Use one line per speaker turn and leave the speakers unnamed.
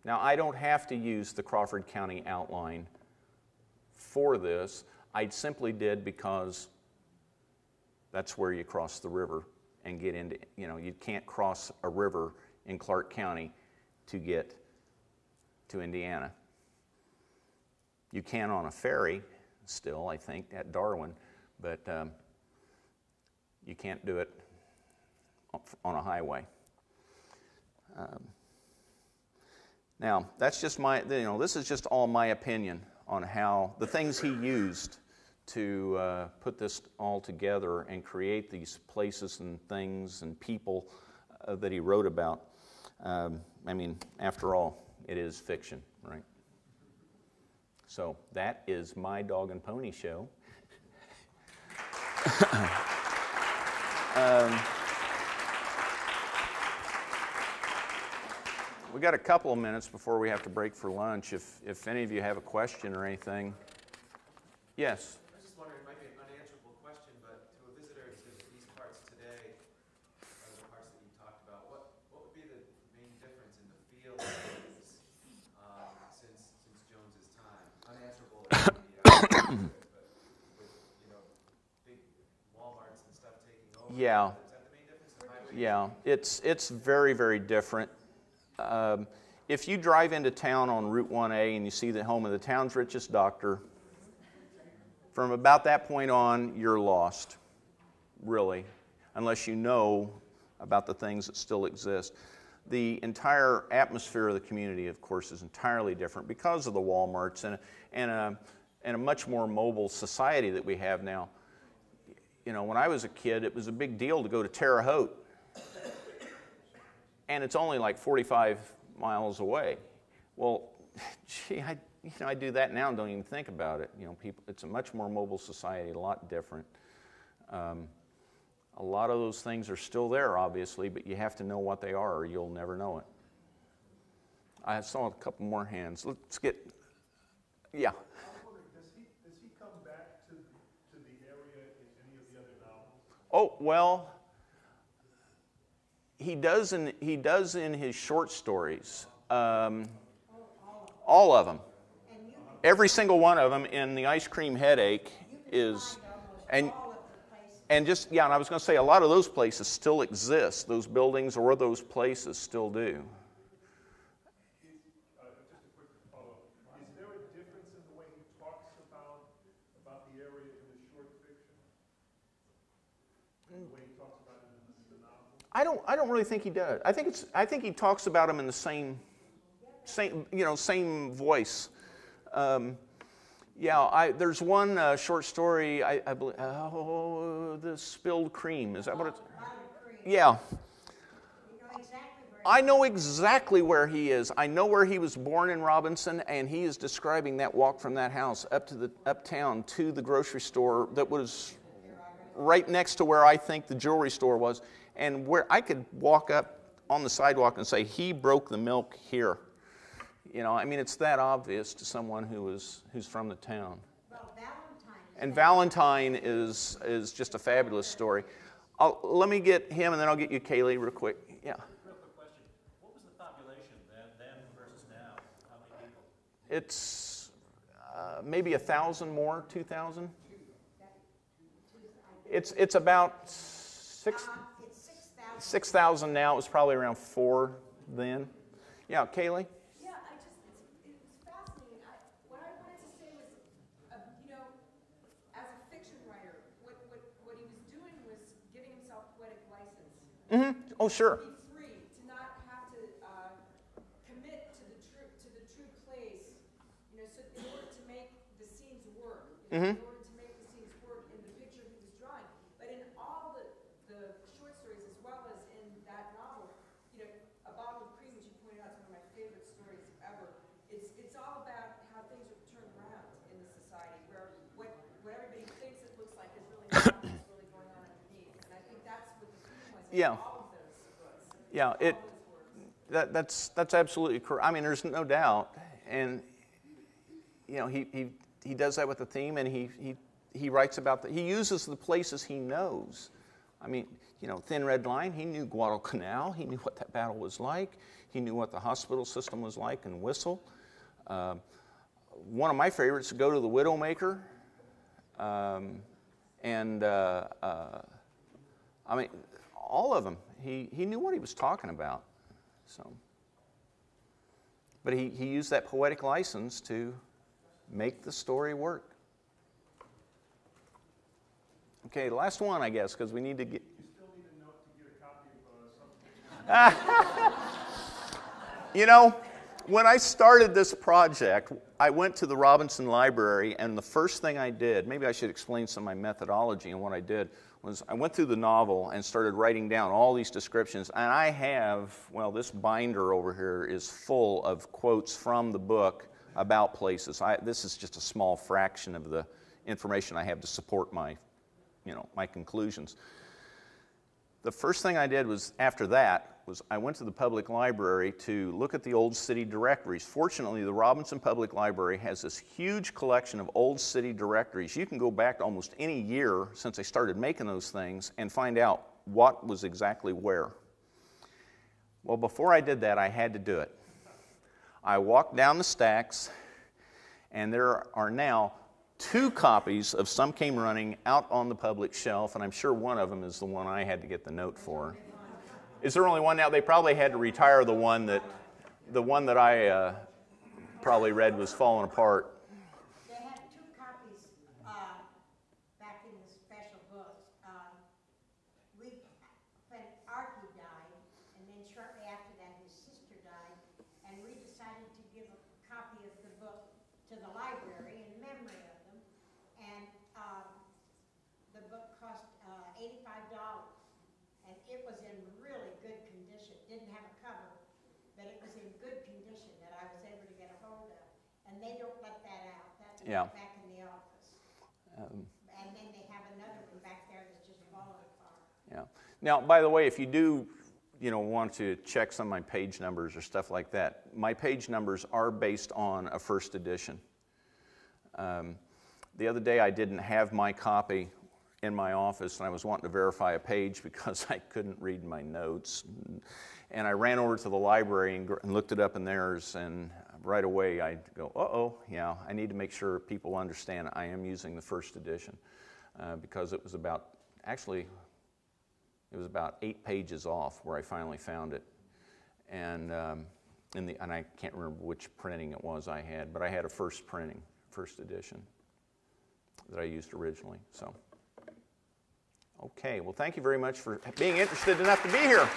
Now, I don't have to use the Crawford County outline for this. I simply did because that's where you cross the river and get into, you can't cross a river in Clark County to get to Indiana. You can on a ferry still, I think, at Darwin, but you can't do it on a highway. Now, that's just this is just all my opinion on how, the things he used to put this all together and create these places and things and people that he wrote about. I mean, after all, it is fiction, right? So that is my dog and pony show. We got a couple of minutes before we have to break for lunch. If any of you have a question or anything. Yes?
I was just wondering, it might be an unanswerable question, but to a visitor to these parts today, the parts that you talked about, what would be the main difference in the feel of things since Jones's time? Unanswerable, but with big Walmarts and stuff taking over.
Yeah.
Is that the main difference?
Yeah, it's very, very different. If you drive into town on Route 1A and you see the home of the town's richest doctor, from about that point on, you're lost, really, unless you know about the things that still exist. The entire atmosphere of the community, of course, is entirely different because of the Walmarts and a much more mobile society that we have now. When I was a kid, it was a big deal to go to Terre Haute. And it's only like 45 miles away. Well, gee, I do that now and don't even think about it. It's a much more mobile society, a lot different. A lot of those things are still there, obviously, but you have to know what they are or you'll never know it. I saw a couple more hands. Let's get, yeah.
I was wondering, does he come back to the area in any of the other novels?
Oh, well, he does in his short stories. All of them. Every single one of them in The Ice Cream Headache is, and just, yeah, and I was going to say a lot of those places still exist. Those buildings or those places still do.
Just a quick follow-up. Is there a difference in the way he talks about the area in the short fiction? And the way he talks about it in the novel?
I don't really think he does. I think he talks about them in the same voice. There's one short story, I believe, The Spilled Cream. Is that what it's? Yeah. I know exactly where he is. I know where he was born in Robinson, and he is describing that walk from that house uptown to the grocery store that was right next to where I think the jewelry store was, and where I could walk up on the sidewalk and say, he broke the milk here. It's that obvious to someone who's from the town.
Well,
and Valentine is just a fabulous story. Let me get him, and then I'll get you, Kaylee, real quick. Yeah.
Real quick question. What was the population then versus now? How many people?
It's maybe 1,000 more, 2,000. It's about 6,000 now. It was probably around 4 then. Yeah, Kaylee?
Yeah, it was fascinating. What I wanted to say was, as a fiction writer, what he was doing was giving himself poetic license.
Mm-hmm. Oh, sure.
To be free, to not have to commit to the true place, so in order to make the scenes work,
Mm-hmm.
in order to make the scenes work in the picture he was drawing. But in all the short stories, as well as in that novel, A Bottle of Cream, which you pointed out is one of my favorite stories ever. It's all about how things are turned around in the society, where what everybody thinks it looks like is really not what's really going on underneath. And I think that's what the theme was in all of those books.
Yeah, that's absolutely correct. There's no doubt, and he does that with the theme, and he writes about he uses the places he knows. Thin Red Line, he knew Guadalcanal, he knew what that battle was like. He knew what the hospital system was like in Whistle. One of my favorites, Go to the Widowmaker. I mean, all of them. He knew what he was talking about. So, but he used that poetic license to make the story work. Okay, last one, I guess, because we need to get...
You still need a note to get a copy of something.
You know, when I started this project, I went to the Robinson Library, and the first thing I did, maybe I should explain some of my methodology and what I did, was I went through the novel and started writing down all these descriptions. And I have, well, this binder over here is full of quotes from the book about places. This is just a small fraction of the information I have to support my, my conclusions. The first thing I did was, after that, I went to the public library to look at the old city directories. Fortunately, the Robinson Public Library has this huge collection of old city directories. You can go back to almost any year since I started making those things and find out what was exactly where. Well, before I did that, I had to do it. I walked down the stacks, and there are now 2 copies of Some Came Running out on the public shelf, and I'm sure one of them is the one I had to get the note for. Is there only one now? They probably had to retire the one that I probably read was falling apart.
They had 2 copies back in the special books. When Archie died, and then shortly after that his sister died, and we decided to give a copy of the book to the library in memory of them, and the book cost $85. And it was in really good condition. Didn't have a cover, but it was in good condition that I was able to get a hold of. And they don't let that out. That's back in the office. And then they have another one back there that's just falling apart.
Yeah. Now, by the way, if you do, want to check some of my page numbers or stuff like that, my page numbers are based on a first edition. The other day, I didn't have my copy in my office, and I was wanting to verify a page because I couldn't read my notes. And I ran over to the library and looked it up in theirs, and right away I go, yeah, I need to make sure people understand I am using the first edition because it was about 8 pages off where I finally found it. And and I can't remember which printing it was I had, but I had a first edition that I used originally. So. Okay, well, thank you very much for being interested enough to be here.